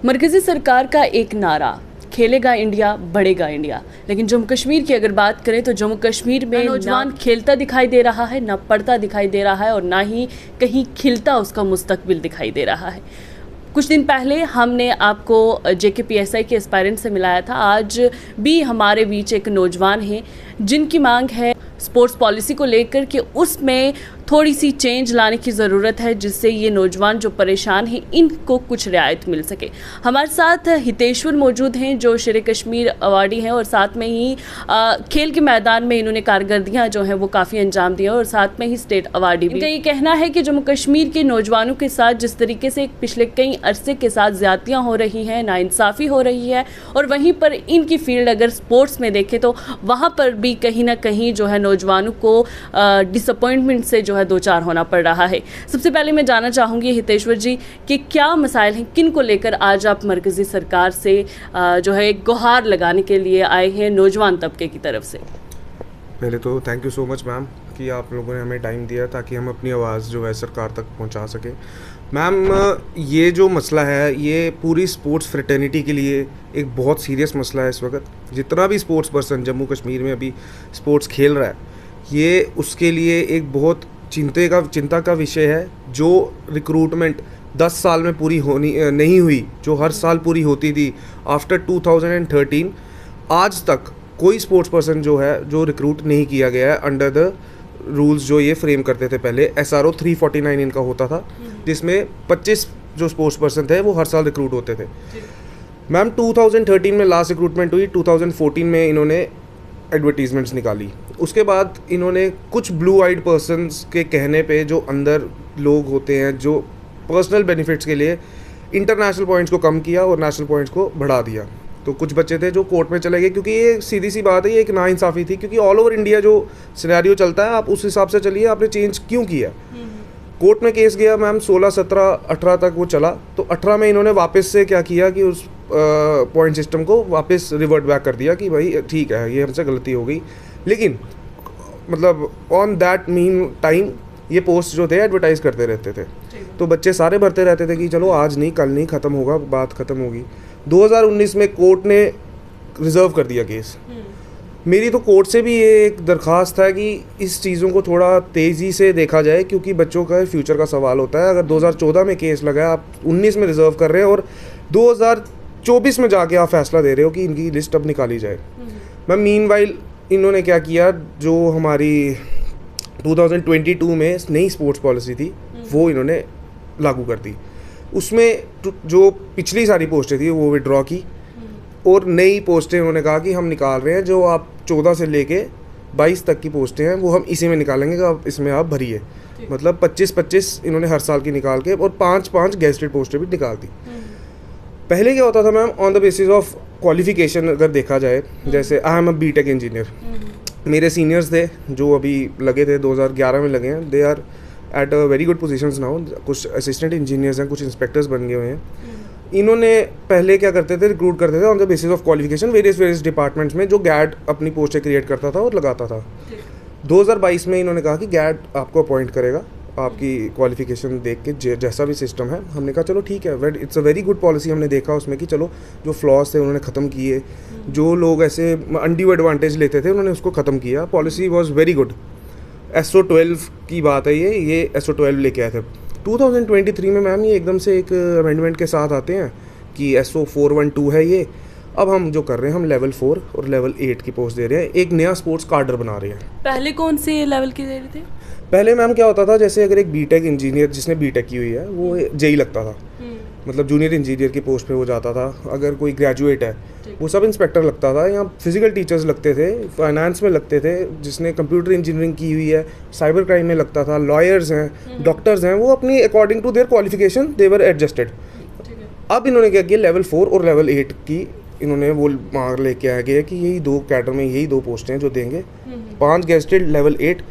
मरकज़ी सरकार का एक नारा, खेलेगा इंडिया बढ़ेगा इंडिया, लेकिन जम्मू कश्मीर की अगर बात करें तो जम्मू कश्मीर में नौजवान खेलता दिखाई दे रहा है, ना पढ़ता दिखाई दे रहा है और ना ही कहीं खिलता उसका मुस्तकबिल दिखाई दे रहा है। कुछ दिन पहले हमने आपको JKPSI के एस्पायरेंट से मिलाया था। आज भी हमारे बीच एक नौजवान है जिनकी मांग है स्पोर्ट्स पॉलिसी को लेकर कि उसमें थोड़ी सी चेंज लाने की ज़रूरत है, जिससे ये नौजवान जो परेशान हैं इनको कुछ रियायत मिल सके। हमारे साथ हितेश्वर मौजूद हैं जो शेर कश्मीर अवार्डी हैं और साथ में ही खेल के मैदान में इन्होंने कारकर्दियाँ जो हैं वो काफ़ी अंजाम दिया और साथ में ही स्टेट अवार्डी भी। इनका ये कहना है कि जम्मू कश्मीर के नौजवानों के साथ जिस तरीके से पिछले कई अरसे के साथ ज़्यादतियाँ हो रही हैं, नाइंसाफ़ी हो रही है, और वहीं पर इनकी फील्ड अगर स्पोर्ट्स में देखें तो वहाँ पर भी कहीं ना कहीं जो है नौजवानों को डिसअपॉइंटमेंट से जो है दो चार होना पड़ रहा है। सबसे पहले मैं जानना चाहूँगी हितेश्वर जी कि क्या मसाइल हैं, किन को लेकर आज आप मरकज़ी सरकार से जो है एक गुहार लगाने के लिए आए हैं नौजवान तबके की तरफ से? पहले तो thank you so much ma'am कि आप लोगों ने हमें टाइम दिया ताकि हम अपनी आवाज़ जो है सरकार तक पहुंचा सकें। मैम, ये जो मसला है ये पूरी स्पोर्ट्स फ्रेटर्निटी के लिए एक बहुत सीरियस मसला है। इस वक्त जितना भी स्पोर्ट्स पर्सन जम्मू कश्मीर में अभी स्पोर्ट्स खेल रहा है, ये उसके लिए एक बहुत चिंता का विषय है। जो रिक्रूटमेंट 10 साल में पूरी होनी नहीं हुई, जो हर साल पूरी होती थी आफ्टर 2013, आज तक कोई स्पोर्ट्स पर्सन जो है जो रिक्रूट नहीं किया गया है अंडर द रूल्स जो ये फ्रेम करते थे। पहले SRO 349 इनका होता था, जिसमें 25 जो स्पोर्ट्स पर्सन थे वो हर साल रिक्रूट होते थे। मैम 2013 में लास्ट रिक्रूटमेंट हुई, 2014 में इन्होंने एडवर्टीजमेंट्स निकाली। उसके बाद इन्होंने कुछ ब्लू आइड पर्सन्स के कहने पे जो अंदर लोग होते हैं जो पर्सनल बेनिफिट्स के लिए इंटरनेशनल पॉइंट्स को कम किया और नेशनल पॉइंट्स को बढ़ा दिया। तो कुछ बच्चे थे जो कोर्ट में चले गए, क्योंकि ये सीधी सी बात है, ये एक नाइंसाफ़ी थी, क्योंकि ऑल ओवर इंडिया जो सिनेरियो चलता है आप उस हिसाब से चलिए, आपने चेंज क्यों किया। कोर्ट में केस गया मैम 16, 17, 18 तक वो चला। तो 18 में इन्होंने वापस से क्या किया कि उस पॉइंट सिस्टम को वापस रिवर्ट बैक कर दिया कि भाई ठीक है ये हमसे गलती हो गई। लेकिन मतलब ऑन दैट मीन टाइम ये पोस्ट जो थे एडवर्टाइज़ करते रहते थे, तो बच्चे सारे भरते रहते थे कि चलो आज नहीं कल नहीं ख़त्म होगा, बात ख़त्म होगी। 2019 में कोर्ट ने रिज़र्व कर दिया केस। मेरी तो कोर्ट से भी ये एक दरख्वास्त है कि इस चीज़ों को थोड़ा तेज़ी से देखा जाए, क्योंकि बच्चों का फ्यूचर का सवाल होता है। अगर 2014 में केस लगा है, आप 19 में रिज़र्व कर रहे हैं और 2024 में जाके आप फैसला दे रहे हो कि इनकी लिस्ट अब निकाली जाए। मैम मीनवाइल इन्होंने क्या किया, जो हमारी 2022 में नई स्पोर्ट्स पॉलिसी थी वो इन्होंने लागू कर दी। उसमें जो पिछली सारी पोस्टें थी वो विड्रॉ की और नई पोस्टें उन्होंने कहा कि हम निकाल रहे हैं, जो आप 14 से लेके 22 तक की पोस्टें हैं वो हम इसी में निकालेंगे, कि आप इसमें आप भरिए। मतलब 25-25 इन्होंने हर साल की निकाल के और 5-5 गेस्टेड पोस्टें भी निकाल दी। पहले क्या होता था ma'am, on the basis of qualification अगर देखा जाए, जैसे I am a BTech engineer, मेरे सीनियर्स थे जो अभी लगे थे 2011 में लगे हैं, they are at a very good positions now. कुछ असिस्टेंट इंजीनियर्स हैं, कुछ इंस्पेक्टर्स बन गए हुए हैं। इन्होंने पहले क्या करते थे, रिक्रूट करते थे on the basis of qualification various departments में, जो गैड अपनी पोस्टें क्रिएट करता था और लगाता था। 2022 में इन्होंने कहा कि गैड आपको अपॉइंट करेगा आपकी क्वालिफिकेशन देख के, जैसा भी सिस्टम है। हमने कहा चलो ठीक है, it's a very good policy. हमने देखा उसमें कि चलो जो फ्लॉज थे उन्होंने ख़त्म किए, जो लोग ऐसे अनड्यू एडवांटेज लेते थे उन्होंने उसको ख़त्म किया। Policy was very good. SO 12 की बात है, ये SO 12 लेके आए थे 2023 में। मैम ये एकदम से एक अमेंडमेंट के साथ आते हैं कि SO 412 है ये। अब हम जो कर रहे हैं, हम लेवल 4 और लेवल 8 की पोस्ट दे रहे हैं, एक नया स्पोर्ट्स कार्डर बना रहे हैं। पहले कौन से लेवल की दे रहे थे? पहले मैम क्या होता था, जैसे अगर एक BTech इंजीनियर जिसने BTech की हुई है वो JEE लगता था, मतलब जूनियर इंजीनियर की पोस्ट पे वो जाता था। अगर कोई ग्रेजुएट है वो सब इंस्पेक्टर लगता था, या फिजिकल टीचर्स लगते थे, फाइनेंस में लगते थे, जिसने कंप्यूटर इंजीनियरिंग की हुई है, साइबर क्राइम में लगता था, लॉयर्स हैं, डॉक्टर्स हैं, वो अपनी according to their qualification they were adjusted. अब इन्होंने क्या किया, लेवल 4 और लेवल 8 की इन्होंने वो मांग लेके आ गया कि यही 2 कैडर में यही 2 पोस्टें हैं जो देंगे। 5 गेस्टेड लेवल 8,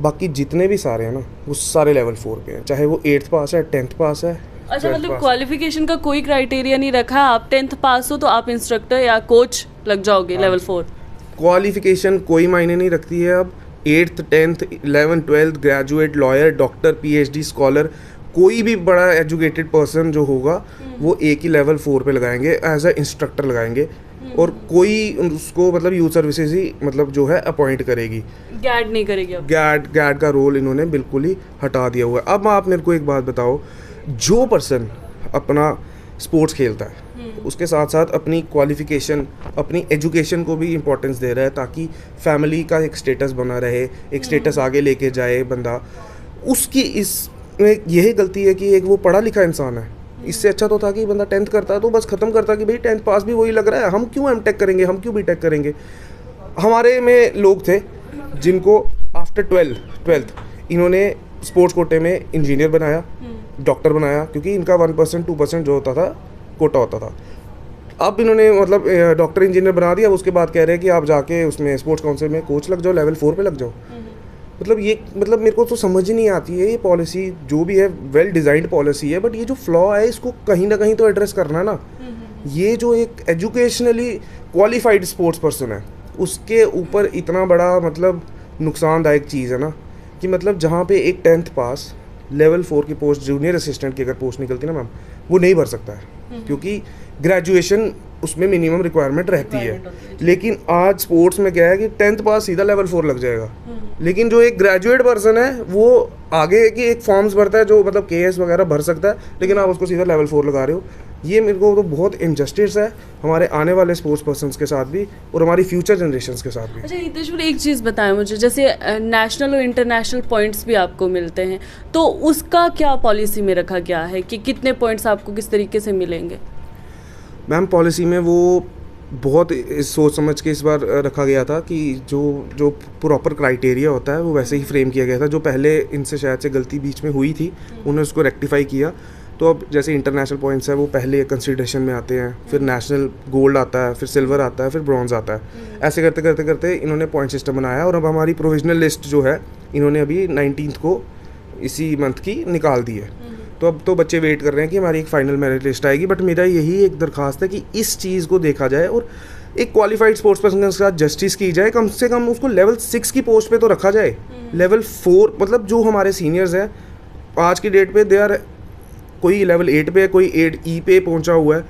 बाकी जितने भी सारे हैं ना वो सारे लेवल 4 पे हैं, चाहे वो 8th पास है, 10th पास है। अच्छा, मतलब क्वालिफिकेशन का कोई क्राइटेरिया नहीं रखा, आप 10th पास हो तो आप इंस्ट्रक्टर या कोच लग जाओगे लेवल 4? क्वालिफिकेशन कोई मायने नहीं रखती है अब। 8th 10th 11th 12th graduate, lawyer, doctor, PhD, scholar, कोई भी बड़ा एजुकेटेड पर्सन जो होगा वो एक ही लेवल 4 पे लगाएंगे, एज अ इंस्ट्रक्टर लगाएंगे, और कोई उसको मतलब यूथ सर्विसेज ही मतलब जो है अपॉइंट करेगी, गाइड नहीं करेगी। गार्ड का रोल इन्होंने बिल्कुल ही हटा दिया हुआ है। अब आप मेरे को एक बात बताओ, जो पर्सन अपना स्पोर्ट्स खेलता है उसके साथ साथ अपनी क्वालिफिकेशन, अपनी एजुकेशन को भी इम्पोर्टेंस दे रहा है ताकि फैमिली का एक स्टेटस बना रहे, एक स्टेटस आगे लेके जाए बंदा, उसकी इसमें यही गलती है कि एक वो पढ़ा लिखा इंसान है। इससे अच्छा तो था कि बंदा 10th करता तो बस ख़त्म करता कि भाई 10th पास भी वही लग रहा है, हम क्यों एमटेक करेंगे, हम क्यों बीटेक करेंगे। हमारे में लोग थे जिनको आफ्टर 12th इन्होंने स्पोर्ट्स कोटे में इंजीनियर बनाया, डॉक्टर बनाया, क्योंकि इनका 1% 2% जो होता था कोटा होता था। अब इन्होंने मतलब डॉक्टर इंजीनियर बना दिया, उसके बाद कह रहे हैं कि आप जाके उसमें स्पोर्ट्स काउंसिल में कोच लग जाओ, लेवल 4 पे लग जाओ। मतलब ये मतलब मेरे को तो समझ ही नहीं आती है ये पॉलिसी, जो भी है वेल डिज़ाइंड पॉलिसी है, बट ये जो फ्लॉ है इसको कहीं ना कहीं तो एड्रेस करना है ना। ये जो एक एजुकेशनली क्वालिफाइड स्पोर्ट्स पर्सन है उसके ऊपर इतना बड़ा मतलब नुकसानदायक चीज़ है ना, कि मतलब जहाँ पे एक 10th पास लेवल 4 की पोस्ट, जूनियर असिस्टेंट की अगर पोस्ट निकलती है ना मैम, वो नहीं भर सकता है क्योंकि ग्रेजुएशन उसमें मिनिमम रिक्वायरमेंट रहती है। लेकिन आज स्पोर्ट्स में क्या है कि 10th पास सीधा लेवल 4 लग जाएगा, लेकिन जो एक ग्रेजुएट पर्सन है वो आगे की एक फॉर्म्स भरता है जो मतलब केएस वगैरह भर सकता है, लेकिन आप उसको सीधा लेवल 4 लगा रहे हो। ये मेरे को तो बहुत इनजस्टिस है हमारे आने वाले स्पोर्ट्स पर्सन्स के साथ भी और हमारी फ्यूचर जनरेशन्स के साथ भी। अच्छा हितेश्वर, एक चीज़ बताएं मुझे, जैसे नेशनल और इंटरनेशनल पॉइंट्स भी आपको मिलते हैं, तो उसका क्या पॉलिसी में रखा गया है कि कितने पॉइंट्स आपको किस तरीके से मिलेंगे? मैम पॉलिसी में वो बहुत सोच समझ के इस बार रखा गया था कि जो प्रॉपर क्राइटेरिया होता है वो वैसे ही फ्रेम किया गया था। जो पहले इनसे शायद से गलती बीच में हुई थी उन्होंने उसको रेक्टिफाई किया। तो अब जैसे इंटरनेशनल पॉइंट्स है वो पहले कंसिडरेशन में आते हैं, फिर नेशनल गोल्ड आता है, फिर सिल्वर आता है, फिर ब्रॉन्ज आता है। ऐसे करते करते करते इन्होंने पॉइंट सिस्टम बनाया और अब हमारी प्रोविजनल लिस्ट जो है इन्होंने अभी 19th को इसी मंथ की निकाल दी है। तो अब तो बच्चे वेट कर रहे हैं कि हमारी एक फाइनल मेरिट लिस्ट आएगी। बट मेरा यही एक दरख्वास्त है कि इस चीज़ को देखा जाए और एक क्वालिफाइड स्पोर्ट्स पर्सन के साथ जस्टिस की जाए। कम से कम उसको लेवल 6 की पोस्ट पे तो रखा जाए। लेवल 4 मतलब जो हमारे सीनियर्स हैं आज की डेट पे दे आर, कोई लेवल 8 पे है, कोई 8E पे पहुंचा हुआ है,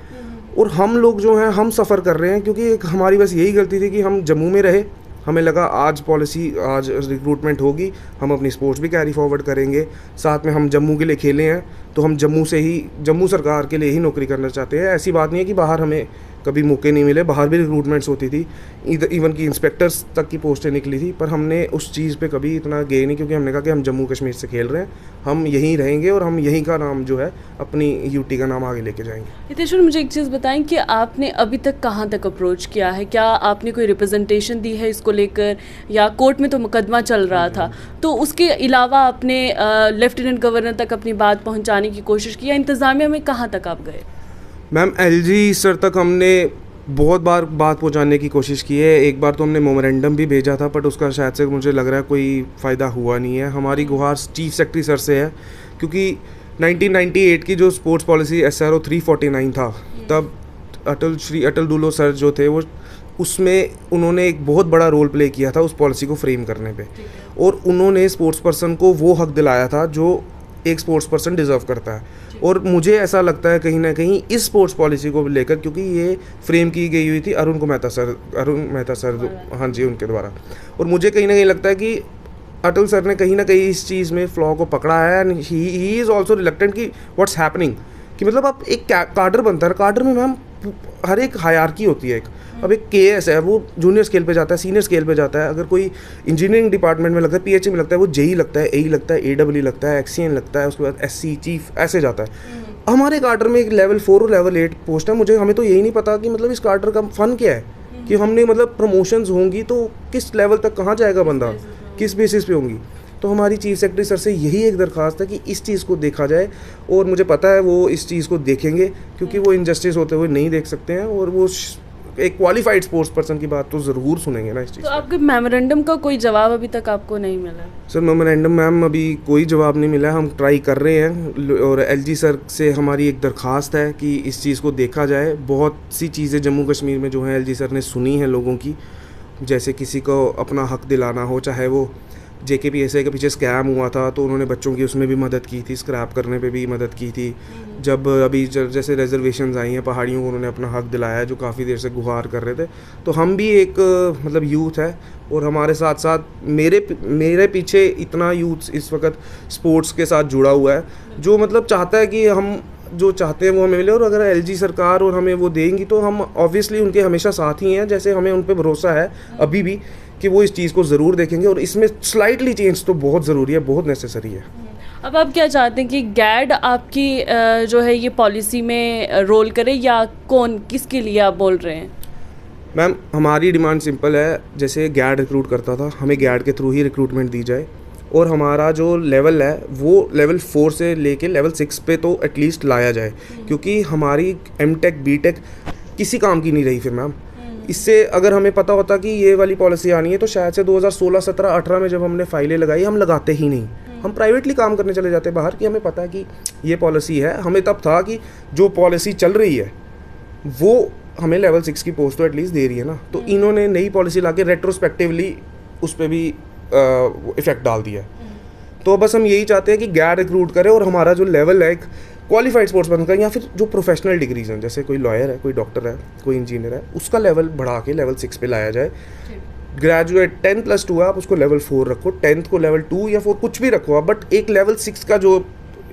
और हम लोग जो हैं हम सफ़र कर रहे हैं क्योंकि एक हमारी बस यही गलती थी कि हम जम्मू में रहे। हमें लगा आज पॉलिसी, आज रिक्रूटमेंट होगी, हम अपनी स्पोर्ट्स भी कैरी फॉरवर्ड करेंगे, साथ में हम जम्मू के लिए खेले हैं तो हम जम्मू से ही, जम्मू सरकार के लिए ही नौकरी करना चाहते हैं। ऐसी बात नहीं है कि बाहर हमें कभी मौके नहीं मिले, बाहर भी रिक्रूटमेंट्स होती थी, इवन की इंस्पेक्टर्स तक की पोस्टें निकली थी, पर हमने उस चीज़ पे कभी इतना गए नहीं क्योंकि हमने कहा कि हम जम्मू कश्मीर से खेल रहे हैं, हम यहीं रहेंगे और हम यहीं का नाम जो है अपनी यूटी का नाम आगे लेके जाएंगे। हितेश्वर, मुझे एक चीज़ बताएं कि आपने अभी तक कहाँ तक अप्रोच किया है? क्या आपने कोई रिप्रेजेंटेशन दी है इसको लेकर, या कोर्ट में तो मुकदमा चल रहा था, तो उसके अलावा आपने लेफ्टिनेंट गवर्नर तक अपनी बात पहुँचाने की कोशिश की, या इंतज़ामिया में कहाँ तक आप गए? मैम एलजी सर तक हमने बहुत बार बात पहुंचाने की कोशिश की है। एक बार तो हमने मेमोरेंडम भी भेजा था, बट उसका शायद से मुझे लग रहा है कोई फ़ायदा हुआ नहीं है। हमारी गुहार चीफ सेक्रेटरी सर से है क्योंकि 1998 की जो स्पोर्ट्स पॉलिसी SRO 349 था, तब श्री अटल डुल्लो सर जो थे वो उसमें उन्होंने एक बहुत बड़ा रोल प्ले किया था उस पॉलिसी को फ्रेम करने पे, और उन्होंने स्पोर्ट्स पर्सन को वो हक दिलाया था जो एक स्पोर्ट्स पर्सन डिज़र्व करता है। और मुझे ऐसा लगता है कहीं ना कहीं इस स्पोर्ट्स पॉलिसी को लेकर, क्योंकि ये फ्रेम की गई हुई थी अरुण मेहता सर, हाँ जी, उनके द्वारा, और मुझे कहीं ना कहीं लगता है कि अटल सर ने कहीं ना कहीं इस चीज़ में फ्लॉ को पकड़ा है। And he is also reluctant कि व्हाट्स हैपनिंग, कि मतलब आप एक कार्डर बनता है, कार्डर में मैम हर एक हायरार्की होती है। अब एक केएस है वो जूनियर स्केल पे जाता है, सीनियर स्केल पे जाता है, अगर कोई इंजीनियरिंग डिपार्टमेंट में लगता है, PHE में लगता है, वो JE लगता है, AE लगता है, AEE लगता है, XCN लगता है, उसके बाद SC चीफ ऐसे जाता है। हमारे कार्डर में एक लेवल 4 और लेवल 8 पोस्ट है। हमें तो यही नहीं पता कि मतलब इस कार्डर का फ़न क्या है, कि हमने मतलब प्रमोशंस होंगी तो किस लेवल तक कहाँ जाएगा बंदा, किस बेसिस पे होंगी। तो हमारी चीफ सेक्रेटरी सर से यही एक दरख्वास्त है कि इस चीज़ को देखा जाए, और मुझे पता है वो इस चीज़ को देखेंगे क्योंकि वो इनजस्टिस होते हुए नहीं देख सकते हैं, और वो एक क्वालिफाइड स्पोर्ट्स पर्सन की बात तो ज़रूर सुनेंगे ना इस चीज़। तो आपके मेमोरेंडम का कोई जवाब अभी तक आपको नहीं मिला? सर मेमोरेंडम मैम अभी कोई जवाब नहीं मिला, हम ट्राई कर रहे हैं, और LG सर से हमारी एक दरख्वास्त है कि इस चीज़ को देखा जाए। बहुत सी चीज़ें जम्मू कश्मीर में जो हैं LG सर ने सुनी हैं लोगों की, जैसे किसी को अपना हक दिलाना हो, चाहे वो JKPSA के पीछे स्कैम हुआ था तो उन्होंने बच्चों की उसमें भी मदद की थी, स्क्रैप करने पे भी मदद की थी। जब अभी जैसे रिजर्वेशंस आई हैं पहाड़ियों को उन्होंने अपना हक दिलाया है जो काफ़ी देर से गुहार कर रहे थे। तो हम भी एक मतलब यूथ है और हमारे साथ साथ मेरे पीछे इतना यूथ इस वक्त स्पोर्ट्स के साथ जुड़ा हुआ है जो मतलब चाहता है कि हम जो चाहते हैं वो हमें मिले। और अगर LG सरकार और हमें वो देंगी तो हम ऑब्वियसली उनके हमेशा साथ ही हैं, जैसे हमें उन पर भरोसा है अभी भी कि वो इस चीज़ को ज़रूर देखेंगे। और इसमें स्लाइटली चेंज तो बहुत ज़रूरी है, बहुत नेसेसरी है। अब आप क्या चाहते हैं कि गैड आपकी जो है ये पॉलिसी में रोल करे या कौन, किसके लिए आप बोल रहे हैं? मैम हमारी डिमांड सिंपल है, जैसे गैड रिक्रूट करता था हमें गैड के थ्रू ही रिक्रूटमेंट दी जाए और हमारा जो लेवल है वो लेवल 4 से लेके लेवल 6 पे तो एटलीस्ट लाया जाए, क्योंकि हमारी MTech BTech किसी काम की नहीं रही फिर मैम। इससे अगर हमें पता होता कि ये वाली पॉलिसी आनी है तो शायद से 2016, 17, 18 में जब हमने फाइलें लगाई हम लगाते ही नहीं, हम प्राइवेटली काम करने चले जाते बाहर कि हमें पता है कि ये पॉलिसी है। हमें तब था कि जो पॉलिसी चल रही है वो हमें लेवल 6 की पोस्ट तो एटलीस्ट दे रही है ना। तो इन्होंने नई पॉलिसी ला के रेट्रोस्पेक्टिवली उस पर भी इफेक्ट डाल दिया। तो बस हम यही चाहते हैं कि गैड रिक्रूट करे और हमारा जो लेवल है एक क्वालिफाइड स्पोर्ट्समैन का या फिर जो प्रोफेशनल डिग्रीज हैं, जैसे कोई लॉयर है, कोई डॉक्टर है, कोई इंजीनियर है, उसका लेवल बढ़ा के लेवल 6 पे लाया जाए। ग्रेजुएट 10+2 है, आप उसको लेवल 4 रखो, 10th को लेवल 2 या 4 कुछ भी रखो आप, बट एक लेवल 6 का जो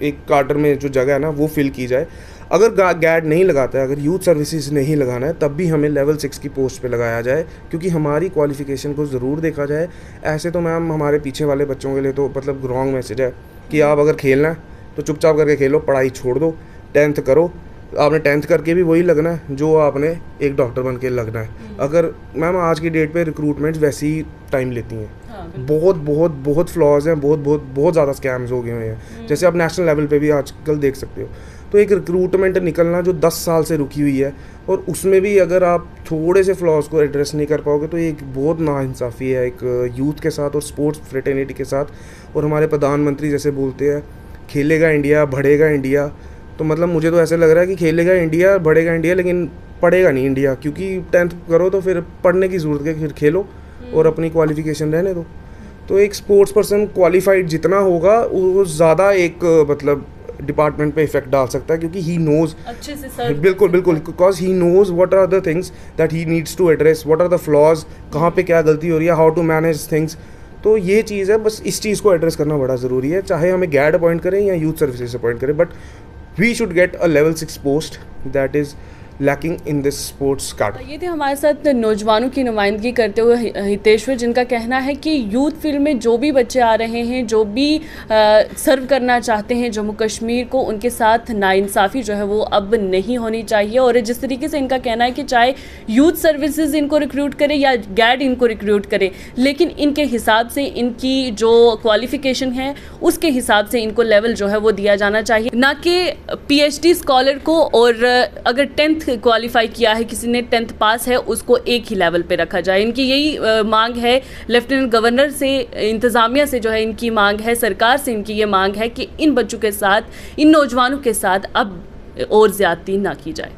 एक कार्डर में जो जगह है ना वो फिल की जाए। अगर गैड नहीं लगाता है, अगर यूथ सर्विसेज नहीं लगाना है, तब भी हमें लेवल 6 की पोस्ट पे लगाया जाए, क्योंकि हमारी क्वालिफिकेशन को ज़रूर देखा जाए। ऐसे तो मैम हमारे पीछे वाले बच्चों के लिए तो मतलब रॉन्ग मैसेज है कि आप अगर खेलना है तो चुपचाप करके खेलो, पढ़ाई छोड़ दो, 10th करो। आपने 10th करके भी वही लगना है जो आपने एक डॉक्टर बन के लगना है। अगर मैम आज की डेट पे रिक्रूटमेंट वैसे ही टाइम लेती हैं, बहुत फ्लॉज हैं, बहुत ज़्यादा स्कैम्स हो गए हुए हैं, जैसे आप नेशनल लेवल पे भी आजकल देख सकते हो। तो एक रिक्रूटमेंट निकलना जो 10 साल से रुकी हुई है और उसमें भी अगर आप थोड़े से फ्लॉज को एड्रेस नहीं कर पाओगे तो ये एक बहुत नाइंसाफ़ी है एक यूथ के साथ और स्पोर्ट्स फ्रेटर्निटी के साथ। और हमारे प्रधानमंत्री जैसे बोलते हैं खेलेगा इंडिया बढ़ेगा इंडिया, तो मतलब मुझे तो ऐसे लग रहा है कि खेलेगा इंडिया बढ़ेगा इंडिया लेकिन पढ़ेगा नहीं इंडिया, क्योंकि 10th करो तो फिर पढ़ने की ज़रूरत है, फिर खेलो और अपनी क्वालिफिकेशन रहने दो। तो एक स्पोर्ट्स पर्सन क्वालिफाइड जितना होगा वो ज़्यादा एक मतलब डिपार्टमेंट पे इफेक्ट डाल सकता है, क्योंकि ही नोज अच्छे से सर बिल्कुल because he knows what are the things that he needs to address, what are the flaws, कहाँ पे क्या गलती हो रही है, हाउ टू मैनेज थिंग्स। तो ये चीज़ है, बस इस चीज़ को एड्रेस करना बड़ा ज़रूरी है, चाहे हमें गैड अपॉइंट करें या यूथ सर्विसेज अपॉइंट करें, but we should get a level 6 post that is lacking in this sports card. ये थे हमारे साथ नौजवानों की नुमाइंदगी करते हुए हितेश्वर, जिनका कहना है कि यूथ फील्ड में जो भी बच्चे आ रहे हैं, जो भी सर्व करना चाहते हैं जम्मू कश्मीर को, उनके साथ नाइंसाफ़ी जो है वो अब नहीं होनी चाहिए। और जिस तरीके से इनका कहना है कि चाहे यूथ सर्विसेज इनको रिक्रूट करे या गैड इनको रिक्रूट करे, लेकिन इनके हिसाब से इनकी जो क्वालिफिकेशन है उसके हिसाब से इनको लेवल जो है वो दिया जाना चाहिए, ना कि PhD स्कॉलर को। और अगर 10th क्वालिफाई किया है, किसी ने 10th पास है, उसको एक ही लेवल पे रखा जाए। इनकी यही मांग है, लेफ्टिनेंट गवर्नर से, इंतज़ामिया से जो है इनकी मांग है, सरकार से इनकी ये मांग है कि इन बच्चों के साथ, इन नौजवानों के साथ अब और ज़्यादती ना की जाए।